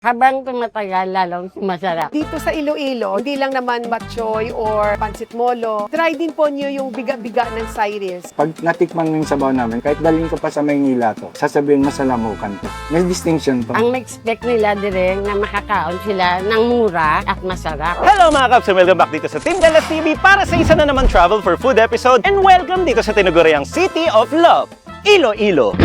Habang tumatagal, lalong sumasarap. Dito sa Iloilo, hindi lang naman batchoy or pancit molo. Try din po niyo yung biga-biga ng Cyrils. Pag natikman mo yung sabaw namin, kahit daling ko pa sa Maynila to, sasabihin mo sa Lamukan to. May distinction to. Ang expect nila direng na makakaon sila ng mura at masarap. Hello mga Kabs! Welcome back dito sa Team Galas TV para sa isa na namang travel for food episode, and welcome dito sa tinaguriang City of Love, Iloilo.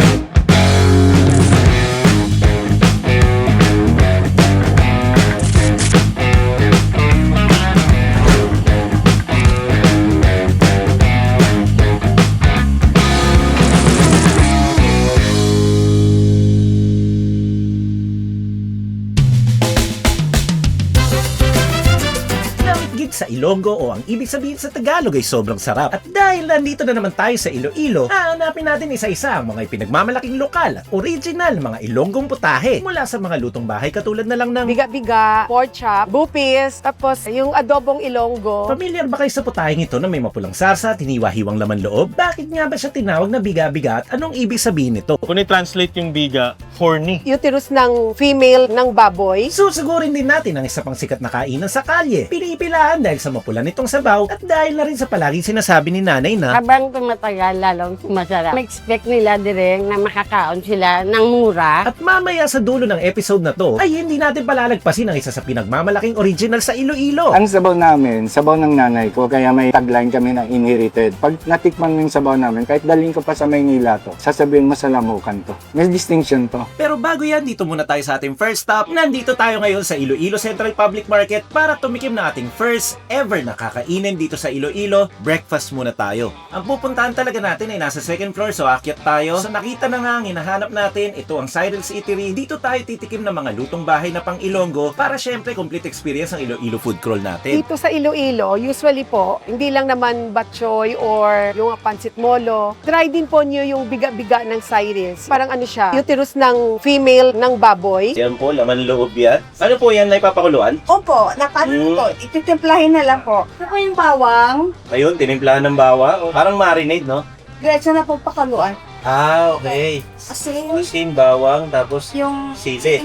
Sa Ilonggo o ang ibig sabihin sa Tagalog ay sobrang sarap. At dahil nandito na naman tayo sa Iloilo, hahanapin natin isa-isa ang mga ipinagmamalaking lokal at original mga Ilonggong putahe mula sa mga lutong bahay katulad na lang ng Biga-biga, pork chop, bupis, tapos yung adobong Ilonggo. Familiar ba kayo sa putaheng ito na may mapulang sarsa at hiniwa-hiwang laman loob? Bakit nga ba siya tinawag na biga-biga at anong ibig sabihin nito? Kung i-translate yung biga, horny. Uterus ng female ng baboy. Susugurin din natin ang isa pang sikat na kainan sa kalye. Pinipilaan dahil sa mapula nitong sabaw at dahil na rin sa palaging sinasabi ni nanay na Habang tumatagal, lalong sumasarap. Expect nila direng na makakaon sila ng mura. at mamaya sa dulo ng episode na to ay hindi natin palalagpasin ang isa sa pinagmamalaking original sa Iloilo. Ang sabaw namin, sabaw ng nanay ko, kaya may tagline kami na inherited. Pag natikman mo yung sabaw namin, kahit daling ko pa sa Maynila to, sasabihin mo sa Lamukan to. May distinction to. Pero bago yan, dito muna tayo sa ating first stop. Nandito tayo ngayon sa Iloilo Central Public Market para tumikim na ating first ever na kakainin dito sa Iloilo. Breakfast muna tayo. Ang pupuntahan talaga natin ay nasa second floor, so akyat tayo. So nakita na nga ang hinahanap natin, ito ang Cyrils Eatery. Dito tayo titikim ng mga lutong bahay na pang Ilonggo para syempre complete experience ang Iloilo food crawl natin. Dito sa Iloilo, usually po, hindi lang naman batchoy or yung pancit molo. Try din po niyo yung biga-biga ng Cyrils. Parang ano siya, uterus ng female ng baboy. Yan po, laman loob yan. Ano po yan na ipapakuluan? Opo, napano po. Ititimplahin na lang po. Ito po yung bawang. Ayun, tinimplahan ng bawang. Parang marinade, no? Diretso na po pakaluan. Ah, okay. Asin. Asin, bawang, tapos Yung sili.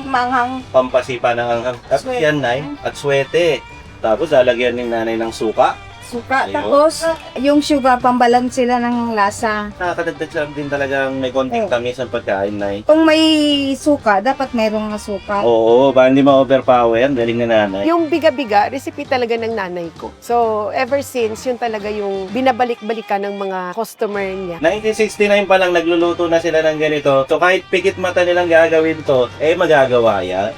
manghang. Pampasipa ng anghang. Tapos Swete. yan, nay. At swete. Tapos lalagyan ni nanay ng suka. Suka. Ayun. Tapos, yung sugar, pambalan sila ng lasa. Nakakadagdag lang din talagang may konting tamis ang pagkain, nay. Kung may suka, dapat mayroong suka. Oo, ba hindi ma-overpower. Galing na nanay. Yung biga-biga, recipe talaga ng nanay ko. So, ever since, yun talaga yung binabalik-balikan ng mga customer niya. 1969 pa lang nagluluto na sila ng ganito. So kahit pikit mata nilang gagawin to, magagawa yan.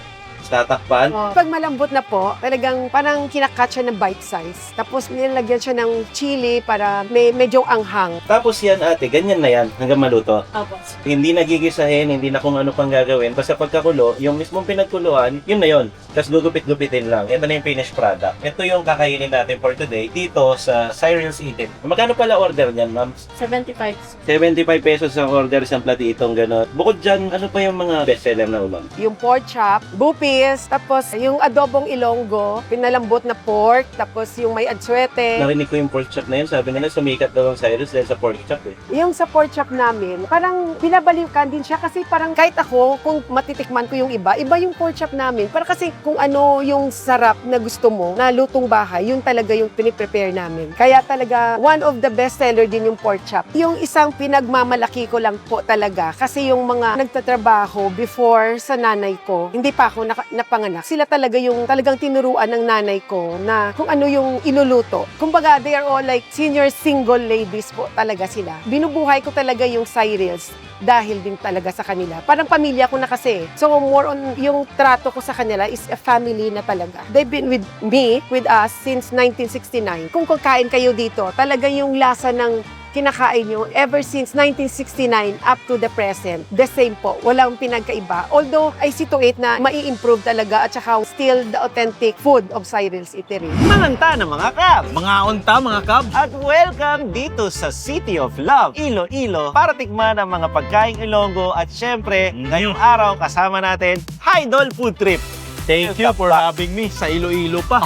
Tatakpan. Pag malambot na po, talagang parang kinakat siya ng bite size. Tapos nilagyan siya ng chili para may medyo anghang. Tapos yan ate, ganyan na yan hanggang maluto. Opo. Hindi nagigisahin, hindi na kung ano pang gagawin. Basta pagkakulo, yung mismong pinagkuluan, yun na yun. Tapos gugupit-gupitin lang. Ito na yung finished product. Ito yung kakainin natin for today dito sa Cyrils Eatery. Magkano pala order niyan, ma'am? 75. 75 pesos ang order isang platitong gano'n. Bukod dyan, ano pa yung mga bestseller na ulam? Yung pork chop, bupis, tapos yung adobong Ilonggo, pinalambot na pork, tapos yung may atsuete. Narinig ko yung pork chop na yun. Sabi nila sumikat daw ang Cyrils dahil sa pork chop eh. Yung sa pork chop namin, parang binabalikan din siya kasi parang kahit ako, kung matitikman ko yung iba yung pork chop namin. Para kasi kung ano yung sarap na gusto mo, na lutong bahay, yun talaga yung piniprepare namin. Kaya talaga, one of the best seller din yung pork chop. Yung isang pinagmamalaki ko lang po talaga, kasi yung mga nagtatrabaho before sa nanay ko, hindi pa ako napanganak. Sila talaga yung talagang tinuruan ng nanay ko na kung ano yung iluluto. Kumbaga, they are all like senior single ladies po talaga sila. Binubuhay ko talaga yung Cyrils dahil din talaga sa kanila. Parang pamilya ko na kasi. So, more on yung trato ko sa kanila is a family na talaga. They've been with me, with us, since 1969. Kung kakain kayo dito, talaga yung lasa ng kinakain nyo ever since 1969 up to the present. The same po. Walang pinagkaiba. Although, I situate na mai-improve talaga at saka still the authentic food of Cyrils Eatery. Mananta na mga Kab! Mga unta mga Kab! At welcome dito sa City of Love, Iloilo, para tikman ang mga pagkaing Ilonggo at syempre, ngayong araw kasama natin, Idol Food Trip. Thank you for having me sa Iloilo pa.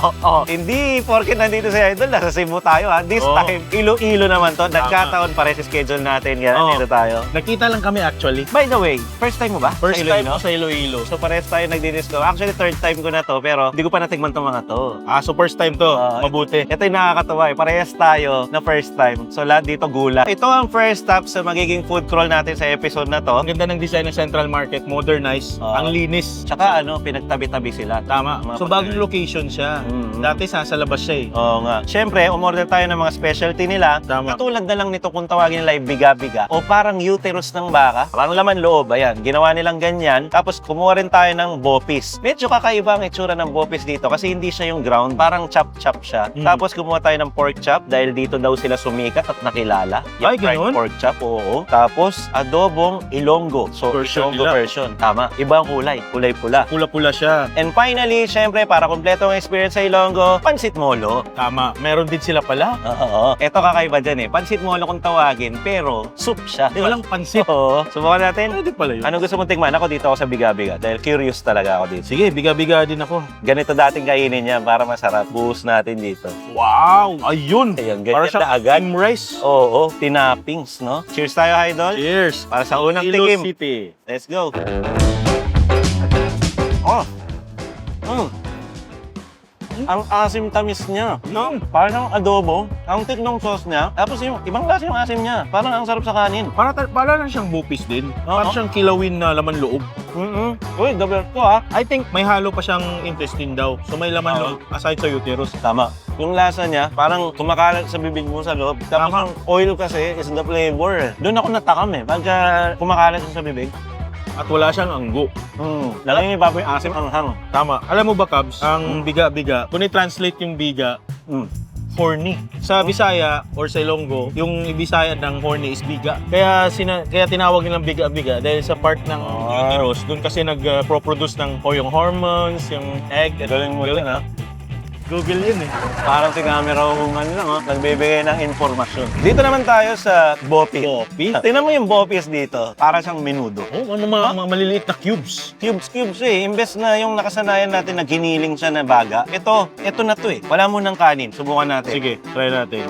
Hindi porket nandito si Idol, nasa Cebu tayo ha. This Oo. time, Iloilo naman to. Nagkataon pare sa schedule natin. Kaya Oo. dito tayo. Nakita lang kami actually. By the way, first time mo ba? First sa time Iloilo? ko sa Iloilo. So parehas tayo nagdi-disco. Actually, third time ko na to, pero hindi ko pa natikman tong mga to. So first time to. Mabuti. Ito yung nakakatawa eh. Parehas tayo na first time. So lahat dito gula. Ito ang first stop sa magiging food crawl natin sa episode na to. Ang ganda ng design ng Central Market, modernized, ang linis. Tsaka pinagtabi-tabi sila. Tama. Mga So bagong location siya. Mhm. Dati sa labas siya eh. Oo nga. Siyempre, umorder tayo ng mga specialty nila. Tama. Katulad na lang nito kung tawagin nila yung biga-biga o parang uterus ng baka. Parang laman loob. Ayan, ginawa nilang ganyan. Tapos kumuha rin tayo ng bopis. Medyo kakaiba ang itsura ng bopis dito kasi hindi siya yung ground. Parang chop-chop siya. Tapos kumuha tayo ng pork chop dahil dito daw sila sumikat at nakilala. Yung Ay, fried ganun? pork chop, oo. Tapos adobong Ilonggo. So, Version Ilonggo nila. version. Tama. Ibang kulay. Kulay pula. Pula-pula siya. And finally, syempre, para kompleto ang experience sa Ilonggo, pansit molo. Tama. Meron din sila pala. Oo. Ito kakaiba dyan eh. Pansit molo kung tawagin, pero soup siya. Di ba? Walang pansit. Oo. Subukan natin. Pwede pala yun. Anong gusto mong tingnan? Ako dito ako sa biga-biga dahil curious talaga ako dito. Sige, biga-biga din ako. Ganito dating kainin niya para masarap. Buhos natin dito. Wow! Ayun! Ayan, Para ganyan sa na agad. steam rice. Oo, tinapings, no? Cheers tayo, Idol. Cheers! Para sa unang Iloilo tikim. City. Let's go. Oh. Ang asim-tamis niya. No? Parang adobo. Ang thick ng sauce niya. Tapos yung ibang klase yung asim niya. Parang ang sarap sa kanin. Para lang siyang bupis din. Para siyang kilawin na laman loob. Uy, double ko ha. I think may halo pa siyang intestine daw. So may laman loob aside sa uterus. Tama. Yung lasa niya, parang kumakalat sa bibig mo sa loob. Tapos Tama. ang oil kasi is the flavor. Doon ako natakam eh. Pagka kumakalat siya sa bibig. At wala siyang anggo. Lagay niyo pa po yung asim anghang. Tama. Alam mo ba, Cubs, ang biga-biga, kung i-translate yung biga, horny. Sa Bisaya or sa Ilonggo, yung Bisaya ng horny is biga. Kaya tinawag nilang biga-biga dahil sa part ng uterus, doon kasi nag-produce ng yung hormones, yung egg. Galing mo din ha. Google yun eh. Parang si camera kung ano lang, nagbibigay ng informasyon. Dito naman tayo sa Bopis. Bopis? Tingnan mo yung Bopis dito. Para siyang menudo. Oh, ano mga maliliit na cubes. Cubes eh. Imbes na yung nakasanayan natin na giniling siya na baga. Ito na to eh. Wala mo ng kanin. Subukan natin. Sige, try natin.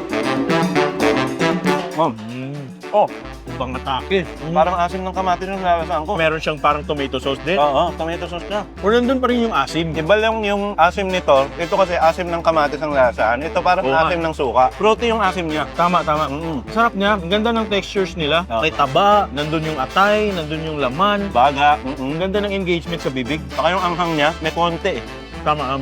Oh, Ibang atake. parang asim ng kamatis yung lalasahan ko. Meron siyang parang tomato sauce din. Oo, tomato sauce na. O nandun pa rin yung asim. Iba lang yung asim nito. Ito kasi asim ng kamatis ang lasaan. Ito parang Oo nga. asim ng suka. Fruity yung asim niya. Tama. Mm-mm. Sarap niya. Ang ganda ng textures nila. Oo. May taba, nandun yung atay, nandun yung laman. Baga. Ang ganda ng engagement sa bibig. Saka yung anghang niya, may konti eh. Tama.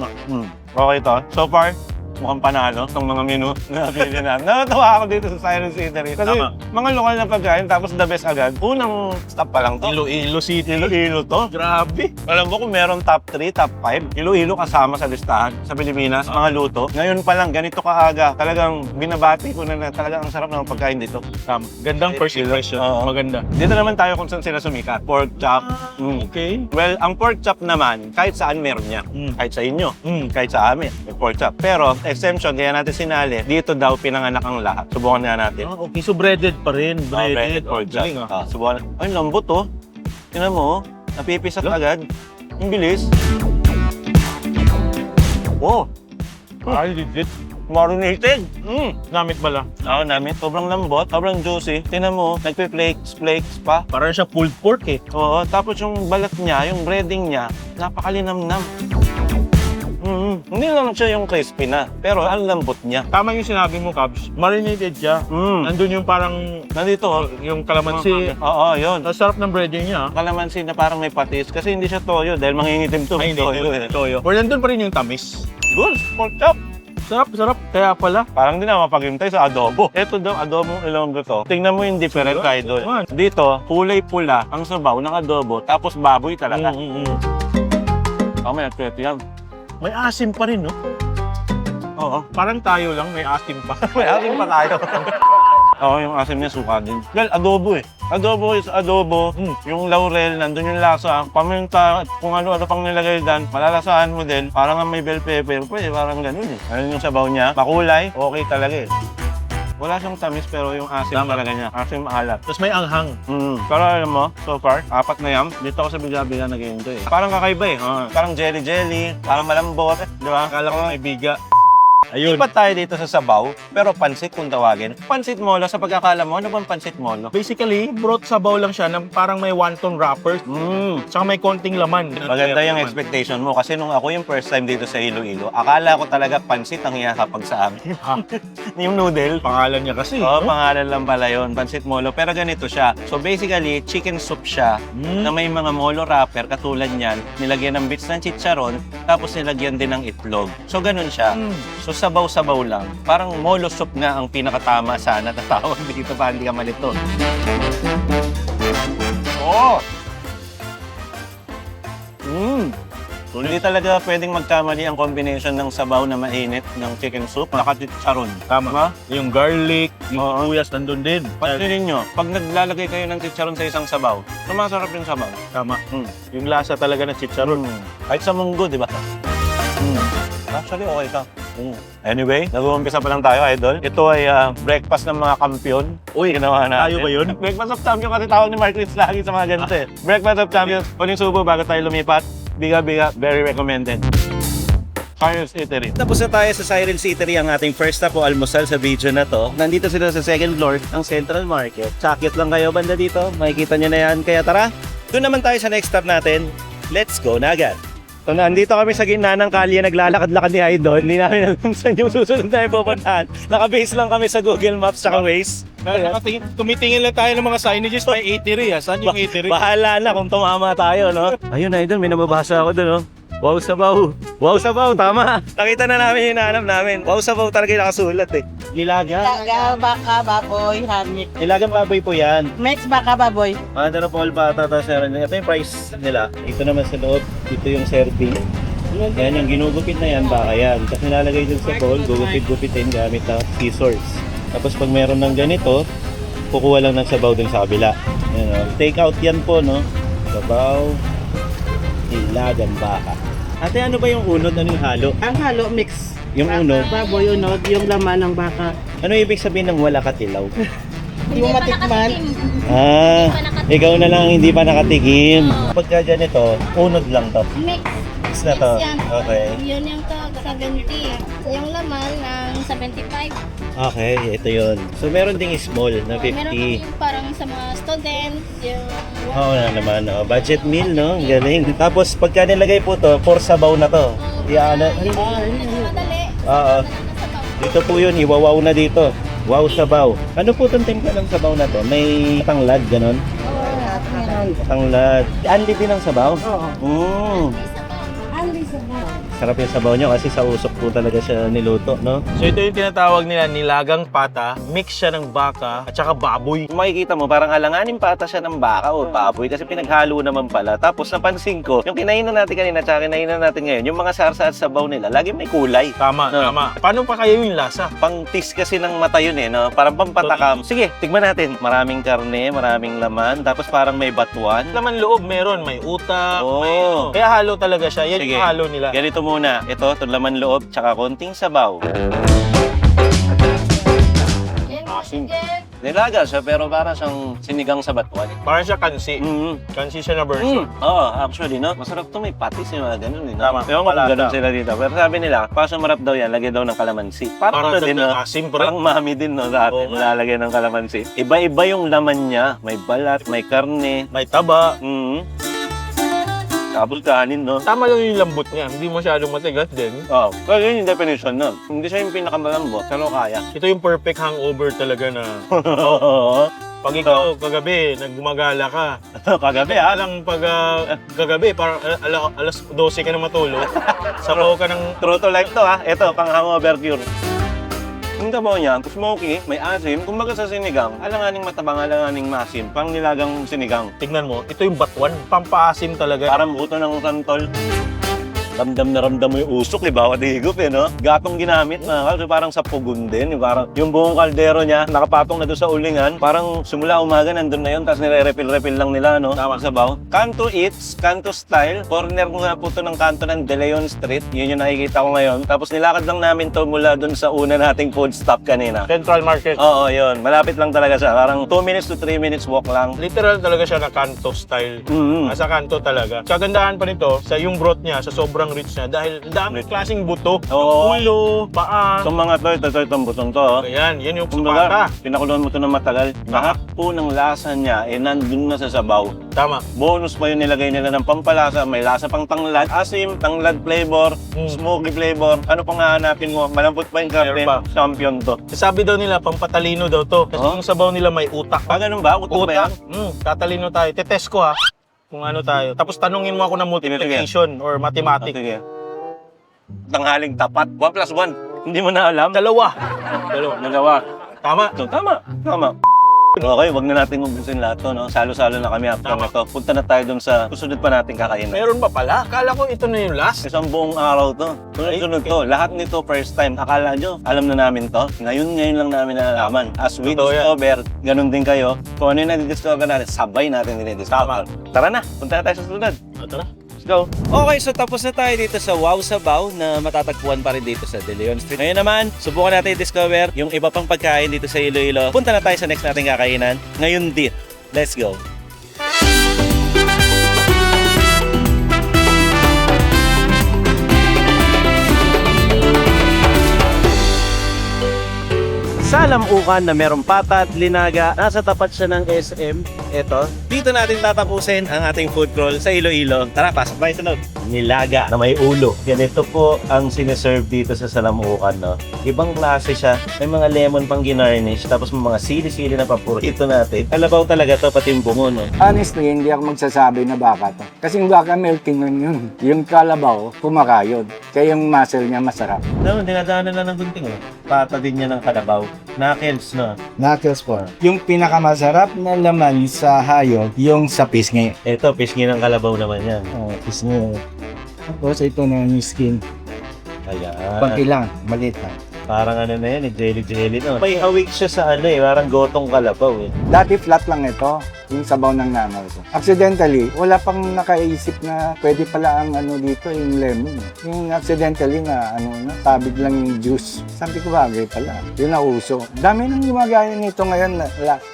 Okay to. So far, mukhang panalo itong mga menu na pinili natin. Natatawa ako dito sa Siren Eatery. Kasi Tama. mga lokal na pagkain, tapos the best agad. Unang stop pa lang to. Iloilo City. Iloilo to. Grabe. Alam mo kung meron top 3, top 5, Iloilo kasama sa listahan sa Pilipinas, mga luto. Ngayon pa lang, ganito kaaga, talagang binabati ko na talagang ang sarap ng pagkain dito. Tama. Gandang first impression. Oo. Maganda. Dito naman tayo kung saan sila sumikat. Pork chop. Okay. Well, ang pork chop naman, kahit saan meron niya. Kahit sa inyo, kahit sa amin, may pork chop. Pero, exemption, kaya natin sinali, dito daw pinanganak ang lahat. Subukan nga natin. Okay, so breaded pa rin. Breaded. pork chop. Galing Subukan. Ay, lambot oh. Tingnan mo, napipisat agad. Ang bilis. Oh, Ay, legit. marinated. Namit bala. Oo, namin. Sobrang lambot, sobrang juicy. Tingnan mo, nagpe-flakes pa. Parang siya pulled pork eh. Oo, tapos yung balat niya, yung breading niya, napakalinamnam. Hindi lang siya yung crispy na, pero ang lambot niya. Tama yung sinabi mo, Cubs. Marinated siya. Nandun yung parang Nandito, yung kalamansi. oo, yun. Ang sarap ng breading niya. Kalamansi na parang may patis kasi hindi siya toyo dahil mangingitim to. Ay, hindi. Toyo eh. Toyo. Or nandun pa rin yung tamis. Good, pork chop. Sarap. Kaya pala. Parang din ako mapaghintay sa adobo. Ito daw, adobong Ilonggo to. Tingnan mo yung different, Idol. Dito, kulay pula ang sabaw ng adobo, tapos baboy talaga. Ako may nagpwede yan. May asim pa rin, no? Oo. Parang tayo lang, may asim pa. May asim pa tayo. Oo, yung asim niya suka din. Well, adobo eh. Adobo is adobo. Yung laurel, nandun yung lasa. Paminta, kung ano-ano pang nilagay dyan, malalasahan mo din. Parang may bell pepper pa eh, parang ganun eh. Ayun yung sabaw niya. Makulay, okay talaga eh. Wala siyang tamis pero yung asim Tama. talaga niya. Asim alat. Tapos may anghang. Pero alam mo, so far, 4 na yan. Dito ako sa biga-biga nag-enjoy. Parang kakaiba eh. Parang jelly-jelly, parang malambot. Di ba? Akala ko may biga. Ayun. Lipat tayo dito sa sabaw, pero pansit kung tawagin. Pansit molo, sa pagkakala mo, ano bang pansit molo? Basically, broth sabaw lang siya na parang may wonton wrapper. Tsaka may konting laman. Maganda yung expectation mo kasi nung ako yung first time dito sa Iloilo, akala ko talaga pansit ang ihahapag sa amin. Yung noodle. Pangalan niya kasi. Oo, pangalan lang pala yun, pansit molo. Pero ganito siya. So basically, chicken soup siya na may mga molo wrapper katulad niyan. Nilagyan ng bits ng chicharon, tapos nilagyan din ng itlog. So ganun siya. So sabaw-sabaw lang. Parang molo soup nga ang pinakatama sana na tawag dito para hindi ka malito. Oh! Hindi talaga pwedeng magkamali ang combination ng sabaw na mainit ng chicken soup naka-chicharon. Tama. Yung garlic, yung Oo. sibuyas nandun din. Pansinin nyo, pag naglalagay kayo ng chicharon sa isang sabaw, sumasarap yung sabaw. Tama. Yung lasa talaga ng chicharon. Kahit sa munggo, di ba? Actually, okay ka. Anyway, nag-uumpisa pa lang tayo, idol. Ito ay breakfast ng mga kampiyon. Uy, ginawa natin. Tayo ba yun? Breakfast of Champions kasi tawag ni Mark Ritz lagi sa mga ganito eh. Breakfast of Champions. Uling subo bago tayo lumipat. Biga-biga, very recommended. Cyrils Eatery. Tapos na tayo sa Cyrils Eatery, ang ating first stop o almusal sa video na to. Nandito sila sa second floor ng Central Market. Sakit lang kayo banda dito, makikita nyo na yan. Kaya tara, doon naman tayo sa next stop natin. Let's go na agad. So nandito kami sa gitna ng kalye, naglalakad-lakad ni Idol. Hindi namin alam saan yung susunod na pupuntahan. Naka-base lang kami sa Google Maps at Waze. Tumitingin lang tayo ng mga signages, may eatery ha. Saan yung eatery? Bahala na kung tumama tayo, no? Ayun, Idol, may nababasa ako doon, no? Wow sabaw! Wow sabaw, tama! Nakita na namin yung hinahanap namin. Wow sabaw talaga yung nakasulat eh. Lilaga. Taga, baka, baboy, hanik. Nilagang baboy po yan. Mix baka, baboy. Mother of all bata, tapos ito yung price nila. Ito naman sa loob, ito yung serving. Yan, yung ginugupit na yan, baka yan. Tapos nilalagay dun sa bowl, gugupit-gupitin gamit ng scissors. Tapos pag meron ng ganito, kukuha lang ng sabaw dun sa kabila. Yan, take out yan po, no? Sabaw, nilagang baka. Ate, ano ba yung unod? Ano yung halo? Ang halo, mix. Yung Baka, unod? baboy, unod, yung laman ng baka. Ano ibig sabihin ng wala katilaw? Yung matikman. Ah, ikaw na lang hindi pa nakatikim. Pagka ganito, unod lang to. Mix. Mix na to. Yan. Okay. Yun yung to, 70. Yung laman ng 75. Okay, ito yun. So meron ding small na Meron 50. yung parang sa mga student, yung Oo na naman, oh. Budget meal, no? Ang galing. Tapos pagka nilagay po to, for sabaw na to. Yan, madali. Oo. Dito po yun, iwawaw na dito. Wow sabaw. Ano po itong timpla ng sabaw na to? May tanglad, ganon? Tanglad. Anli din ang sabaw? Oo. Sarap yung sabaw nyo kasi sa usok po talaga siya niluto, no? So ito yung tinatawag nila nilagang pata, mix siya ng baka at saka baboy. Kung makikita mo, parang alanganin pata siya ng baka o baboy kasi pinaghalo naman pala. Tapos napansin ko, yung kinainan natin kanina at kinainan natin ngayon, yung mga sarsa at sabaw nila, lagi may kulay. Tama, No. tama. Paano pa kayo yung lasa? Pang-tis kasi ng mata yun eh, no? Parang pampatakam. Sige, tigman natin. Maraming karne, maraming laman, tapos parang may batuan. Laman loob meron, may utak, Oo. may ano. Kaya halo talaga siya. Yan Sige. yung halo nila. Ganito muna. Ito, itong laman loob, tsaka konting sabaw. Asin. Nilaga siya, pero parang siyang sinigang sa batuan. Parang siya kansi. Kansi siya na version. Oo, actually, no? Masarap to, may patis, yung mga ganun, eh. No? Tama. Ewan ko kung Palata. ganun sila dito. Pero sabi nila, para sumarap daw yan, lagay daw ng kalamansi. Parang Parang ito din, no? asim, pre. Parang mami din, no? Sa atin, Oo. nilalagay ng kalamansi. Iba-iba yung laman niya. May balat, may karne. May taba. Tapos kanin, no? Tama lang yung lambot niya. Hindi masyadong matigas din. Oo. So, yun yung definition nun. Hindi siya yung pinakamalambot, pero kaya. Ito yung perfect hangover talaga na Oo. pag ikaw kagabi, nagmagala ka. Kagabi, ha? Alang pag kagabi, parang alas 12 ka na matulog. Sabaw ka ng True to life to, ha? Ito, pang hangover cure. Yung tabaw niya, smoky, may asim. Kumbaga sa sinigang, alanganing matabang, alanganing masim. Pang nilagang sinigang. tignan mo, ito yung batuan. Pampaasim talaga. Parang buto ng santol. Ramdam na ramdam mo yung usok, eh, bawat higop, eh, no? Gatong ginamit, mga kal. So, parang sa pugon din. Parang yung buong kaldero niya, nakapatong na doon sa ulingan. Parang simula umaga, nandun na yun. Tapos nire-refill-refill lang nila, no? Tama sabaw. Kanto Eats, Kanto Style. Corner ko nga po ito ng kanto ng De Leon Street. Yun yung nakikita ko ngayon. Tapos nilakad lang namin to mula doon sa una nating food stop kanina. Central Market. Oo, yun. Malapit lang talaga siya. Parang 2 minutes to 3 minutes walk lang. Literal talaga siya na kanto style. Nasa kanto talaga. Kagandahan pa nito sa yung broth niya, sa sobrang rich niya dahil dami klaseng buto. Oo. Ulo, paa. Itong mga ito itong butong to. Oh. Ayan, yan yung Kumbaga, pata. pinakuluan mo ito ng matagal. Lahat po ng lasa niya, nandun na sa sabaw. Tama. Bonus pa yung nilagay nila ng pampalasa. May lasa pang tanglad, asim, tanglad flavor, smoky flavor. Ano pang hahanapin mo? Malambot pa yung karne. Meron pa. Champion to. Sabi daw nila, pampatalino daw to. Kasi yung sabaw nila may utak. Ganun ba? Utak ba yan? Tatalino tayo. Tetest ko ha. Kung ano tayo. Tapos tanungin mo ako ng multiplication or mathematics. Sige. Tanghaling tapat. 1 plus 1. Hindi mo na alam? Dalawa. Dalawa. Tama. So, tama. Okay, wag na natin umbusin lahat to, no? Salo-salo na kami after nito. Punta na tayo dun sa susunod pa nating kakainin. Meron ba pala? Akala ko ito na yung last. Isang buong araw to. Sunod-sunod to. Lahat nito first time. Akala nyo, alam na namin to. Ngayon lang namin nalalaman. As we discover, ganun din kayo. Kung ano yung nadi-discover natin, sabay natin dinidiscover. Tara na, punta na tayo sa sunod. Tara. Let's go. Okay, so tapos na tayo dito sa Wow Sabaw na matatagpuan pa rin dito sa De Leon Street. Ngayon naman, subukan natin i-discover yung iba pang pagkain dito sa Iloilo. Punta na tayo sa next nating kakainan. Ngayon dit. Let's go. Sa lamukan na merong pata at linaga, nasa tapat siya ng SM. Ito, dito natin tatapusin ang ating food crawl sa Iloilo. Tara, pasok tayo sa loob. Nilaga na may ulo. Ganito po ang sineserve dito sa salamukan, no? Ibang klase siya. May mga lemon pang ginarnish, tapos may mga sili-sili na paborito natin. Kalabaw talaga to, pati yung bungo, no? Honestly, hindi ako magsasabi na baka to. Kasi yung baka melting nun yun. Yung kalabaw, kumakayod. Kaya yung muscle niya masarap. No, dinadaanan lang ng gunting, eh. Pata din niya ng kalabaw. Knuckles, no? Knuckles po. Yung pinakamasarap na laman sa hayop, yung sa pisngi. Ito, pisngi ng kalabaw naman yan. Pisngi. Tapos ito na yung skin. Ayan. Pagkilang, maliit lang. Parang ano na yan, jelly-jelly, no? May hawig siya sa ano, eh. Parang gotong kalabaw, eh. Dati flat lang ito, yung sabaw ng nanay ko. Accidentally, wala pang nakaisip na pwede pala ang ano dito, yung lemon. Yung accidentally na tabig lang yung juice. Sabi ko bagay pala. Yun na uso. Dami nang gumagaya nito ngayon.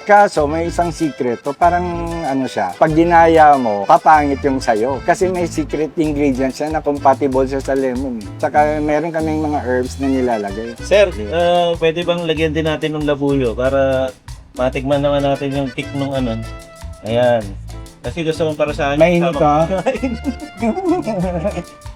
Kaso may isang secret. O parang ano siya, pag ginaya mo, papangit yung sayo. Kasi may secret ingredients siya na compatible siya sa lemon. Saka meron kaming mga herbs na nilalagay. Sir, pwede bang lagyan din natin ng labuyo para matikman naman natin yung tick nung ano? Ayan. Kasi gusto mong para sa akin. Mainit ka?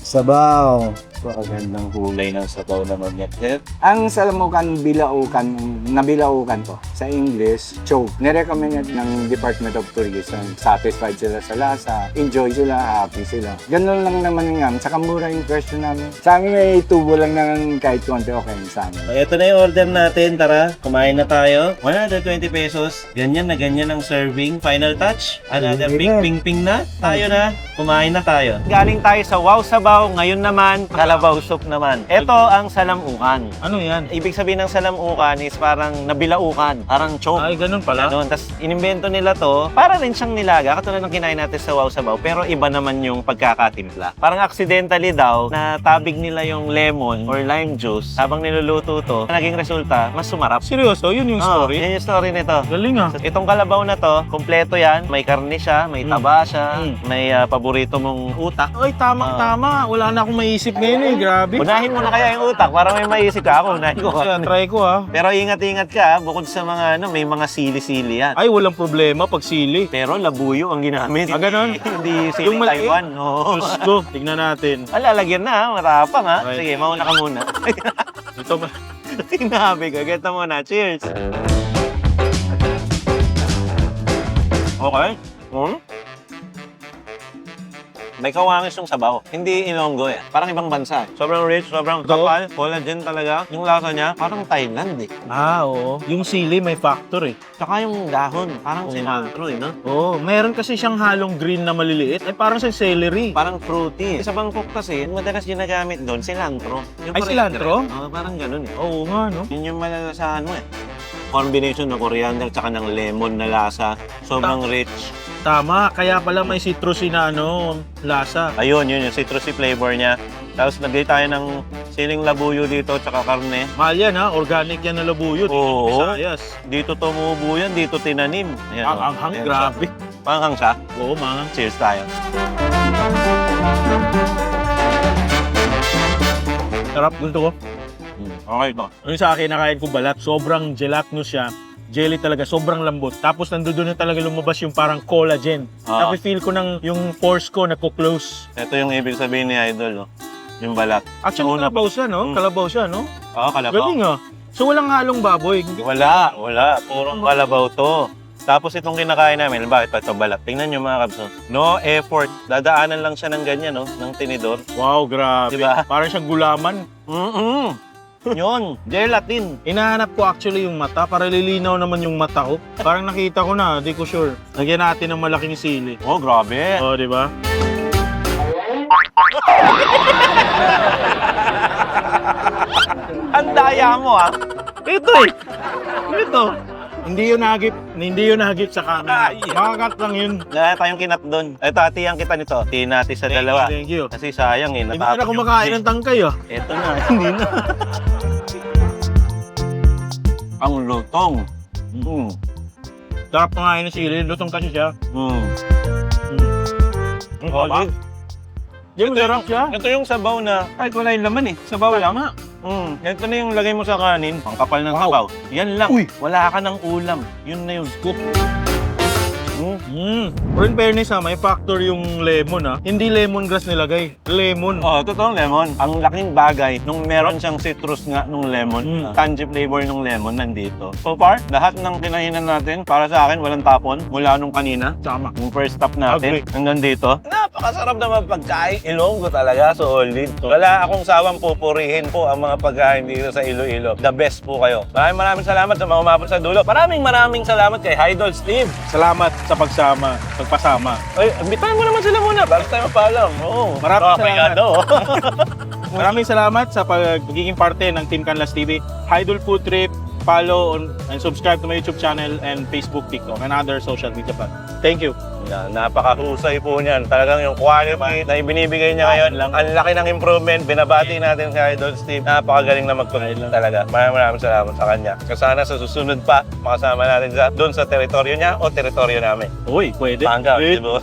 Sabaw. Magandang kulay ng sabaw naman yan, sir. Ang salamukan bilaukan, nabilaukan to. Sa English, choke. Nirecommend ng Department of Tourism. Satisfied sila sa lasa, enjoy sila, happy sila. Ganun lang naman yung saka mura yung presyo namin. Sa amin may tubo lang ng kahit konti, okay sa amin. Ito na yung order natin, tara. Kumain na tayo. 120 pesos. Ganyan na ganyan ang serving. Final touch. Another ping na. Tayo na. Kumain na tayo. Galing tayo sa Wow Sabaw. Ngayon naman, kalabaw soup naman. Ito ang salamukan. Ano yan? Ibig sabihin ng salamukan is parang nabilaukan. Parang choke. Ay, ganun pala. Ganun. Tapos inimbento nila to, para rin siyang nilaga, katulad ng kinain natin sa Wow Sabaw, pero iba naman yung pagkakatimpla. Parang accidentally daw, na tabig nila yung lemon or lime juice habang niluluto to, naging resulta, mas sumarap. Seryoso? Yun yung story? Yan yung story nito. Galing ah. Itong kalabaw na to, kompleto yan. May karne siya, may taba siya, may paborito mong utak. Ay, tama. Wala na akong maisip ngayon eh. Grabe. Unahin mo na kaya yung utak para may maisip ka. Ako, unahin ko. Try ko ah. Pero ingat-ingat ka, bukod sa mga may mga sili-sili yan. Ay, walang problema pag sili. Pero labuyo ang ginamit. Ah, ganun? Hindi sili Yung maliit? Taiwan. Oo. Diyos ko, tignan natin. Lalagyan na, matapang ha. Right. Sige, mauna ka muna. Ito ba? Sinabi ka, get mo na. Cheers! Okay. May kawangis yung sabaw. Hindi Ilonggo eh. Parang ibang bansa. Sobrang rich, sobrang kapal. Collagen talaga. Yung lasa niya, parang Thailand eh. Oo. Yung sili may factor eh. Tsaka yung dahon, parang cilantro eh, no? Oo, meron kasi siyang halong green na maliliit. Ay parang sa celery. Parang fruity. Sa Bangkok kasi, yung madalas ginagamit doon, cilantro. Yung Ay, cilantro? Oo, parang ganun eh. Oo nga, no? Yun yung malalasahan mo eh. Combination ng coriander tsaka ng lemon na lasa. Sobrang rich. Tama, kaya pala may citrusy na lasa. Ayun, yun yung citrusy flavor niya. Tapos lagay tayo ng siling labuyo dito tsaka karne. Mahal yan ha, organic yan na labuyo. Oo. Visayas. Dito tumubo yan, dito tinanim. Ayan, Ang oh. anghang, Ayan grabe. siya. Panghang siya. Oo, mangang. Cheers tayo. Sarap, gusto ko. Okay to. Yung sa akin, nakain ko balat. Sobrang gelatinous siya. Jelly talaga, sobrang lambot. Tapos nandoon na talaga lumabas yung parang collagen. Ah. Tapos feel ko yung pores ko nagko-close. Ito yung ibig sabihin ni Idol, oh. Yung balat. At saka kalabaw siya, no? Kalabaw siya, no? Oo, kalabaw. Galing ah. So walang halong baboy. Wala. Purong kalabaw to. Tapos itong kinakain namin, bakit ito balat? Tingnan nyo mga kabso. No effort. Dadaanan lang siya ng ganyan, no? Ng tinidor. Wow, grabe. Diba? Parang siyang gulaman. Yun, gelatin. Inahanap ko actually yung mata para lilinaw naman yung mata ko. Parang nakita ko na, di ko sure. Lagyan natin ng malaking sili. Oh, grabe. Oh, di ba? Ang daya mo, ah. Ito eh. Ito. Hindi yun nagip sa camera. Makakat lang yun. Kaya tayong kinat doon. Ito, hatiyan kita nito. Tiin natin sa dalawa. Thank you. Kasi sayang eh. Hindi na kumakain ng tangkay ah. Ito na, hindi na. Ang lutong. Sarap pangain ng sili. Lutong kasi siya. Ang Baba. Di mo sarap siya. Ito yung sabaw na, kahit wala yung laman eh. Sabaw lang. Ito na yung lagay mo sa kanin. Ang kapal ng sabaw. Yan lang. Uy. Wala ka ng ulam. Yun na yung scoop. Pero in fairness may factor yung lemon Hindi lemongrass nilagay. Lemon. Oh, totoong lemon. Ang laking bagay nung meron siyang citrus nga nung lemon. Tangy flavor nung lemon nandito. So far, lahat ng kinahinan natin, para sa akin, walang tapon. Mula nung kanina. Tama. Yung first stop natin. Agree. Hanggang dito. Napakasarap naman pagkain. Ilonggo talaga. Solid. Wala akong sawang pupurihin po ang mga pagkain dito sa Iloilo. The best po kayo. Maraming salamat sa mga umabot sa dulo. Maraming salamat kay Idol Steve. Salamat sa pagpasama. Ay, ambitahan mo naman sila muna bago tayo mapaalam. Oo. Maraming salamat. Ano? Maraming salamat sa pagiging parte ng Team Canlas TV. Idol Food Trip, follow and subscribe to my YouTube channel and Facebook, TikTok, and other social media platforms. Thank you. Napakahusay po niyan. Talagang yung quality na ibinibigay niya ngayon, ang laki ng improvement. Binabati natin si Idol Steve. Napakagaling na mag-content talaga. Maraming salamat sa kanya. Sana sa susunod pa, makasama natin doon sa teritoryo niya o teritoryo namin. Uy, pwede. Hanggang, diba?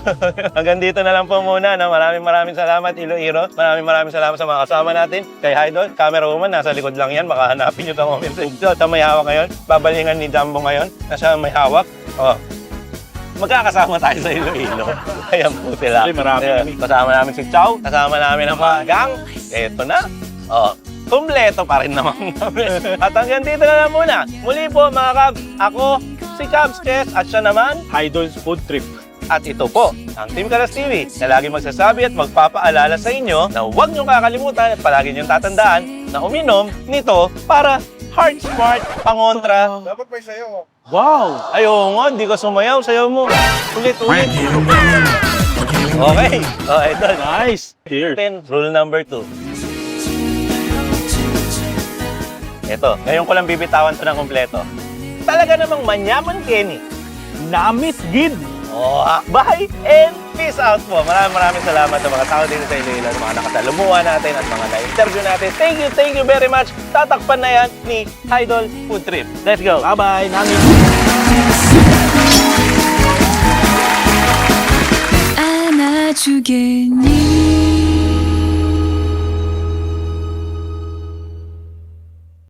Hanggang dito na lang po muna. No? Maraming salamat, Iloilo. Maraming salamat sa mga kasama natin. Kay Idol, camera woman, nasa likod lang yan. Baka hanapin nyo ito comment section. Ito may hawak ngayon. Babalingan ni Jumbo ngayon na siya may hawak. Oh. Magkakasama tayo sa Iloilo. Ayan po sila. Marami. Kasama namin si Chow. Kasama namin ang mga gang. Eto na. Oh. Kumpleto pa rin naman kami. At hanggang dito na lang muna. Muli po mga Kabs. Ako, si Kabs Chess at siya naman. Idol's Food Trip. At ito po, ang Team Canlas TV na lagi magsasabi at magpapaalala sa inyo na huwag niyong kakalimutan at palagi niyong tatandaan na uminom nito para heart smart pangontra. Dapat may sayo. Wow! Ayaw nga, hindi ka sumayaw. Sayaw mo. Ulit. Okay. Oh, ito. Nice. Cheers. Rule number 2. Ito. Ngayon ko lang bibitawan ito ng kompleto. Talaga namang manyaman Kenny. Namit gid. Oh, bye and peace out po. Maraming salamat sa mga tao dito sa Iloilo, sa mga nakasalumuha natin at mga na-interview natin. Thank you very much. Tatakpan na yan ni Idol Food Trip. Let's go. Bye-bye. Namit.